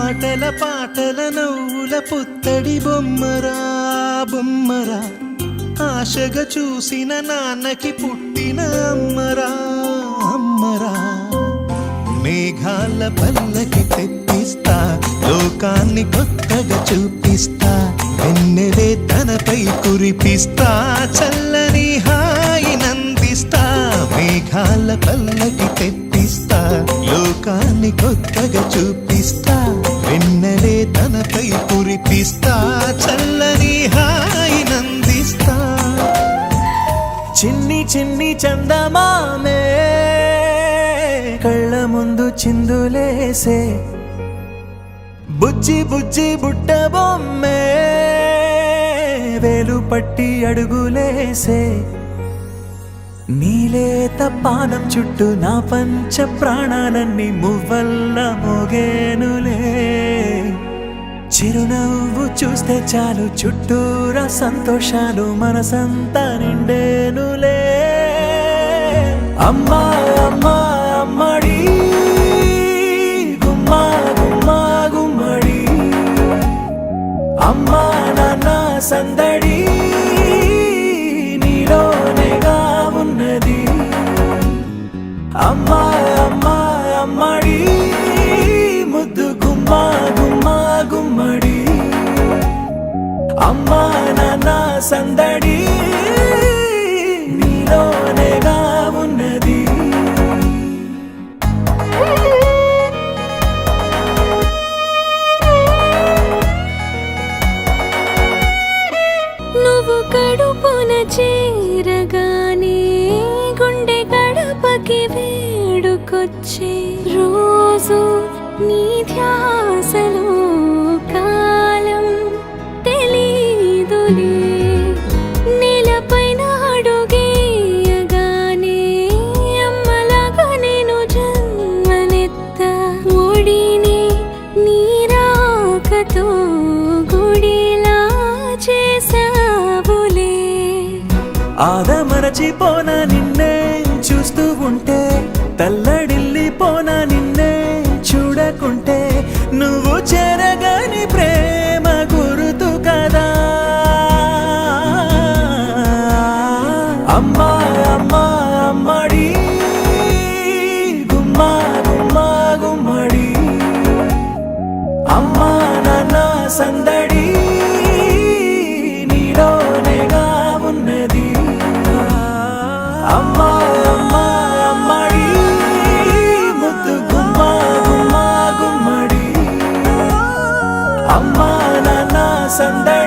ఆటల పాటల నవ్వుల పుత్తడి బొమ్మరా బొమ్మరా, ఆశగా చూసిన నాన్నకి పుట్టిన అమ్మరా అమ్మరా. మేఘాల పల్లకి తెప్పిస్తా, లోకాన్ని కొత్తగా చూపిస్తా, వెన్నెలే తనపై కురిపిస్తా, చల్లని హాయి నందిస్తా. మేఘాల పల్లకి తెప్పిస్తా, లోకాన్ని కొత్తగా చూపిస్తా, వెన్నెలే తనపై కురిపిస్తా, చల్లని హాయి నందిస్తా. చిన్ని చిన్ని చందమామే కళ్ళ ముందు చిందులేసే, బుజ్జి బుజ్జి బుట్ట బొమ్మే వేలు పట్టి అడుగులేసే. నీలేత పానం చుట్టూ నా పంచ ప్రాణాలన్నీ మువ్వల్ల మోగేనులే. చిరునవ్వు చూస్తే చాలు చుట్టూరా సంతోషాలు మనసంతా నిండేనులే. అమ్మా అమ్మా అమ్మడి గుమ్మా గుమ్మా గుమ్మడి, అమ్మా నాన్న సందడి నీలోనేగా ఉన్నది. అమ్మా అమ్మా అమ్మడి ముద్దు గుమ్మా గుమ్మా గుమ్మడి, అమ్మా నాన్న సందడి నీలోనేగా ఉన్నది. నువ్వు కడుపున చేరగానే గుండె గడపకి వేడుకొచ్చే, రోజు నీ ధ్యాసలో కాలం తెలీదులే. నేలపైన అడుగేయగానే అమ్మలాగా నేను జన్మనెత్తా, ఒడిని నీ రాకతో గుడిలా చేసావులే. ఆదమరచిపోనా నిన్నే చూస్తూ ఉంటే, తల్లడిల్లిపోనా నిన్నే చూడకుంటే. నువ్వు చెరగని ప్రేమ గురుతు కదా. అమ్మా అమ్మా అమ్మడి గుమ్మా గుమ్మా గుమ్మడి, అమ్మా నాన్న సందడి నీలోనేగా ఉన్నది. అమ్మా అమ్మా అమ్మడి ముద్దు గుమ్మా గుమ్మా గుమ్మడి, అమ్మా నాన్న సందడి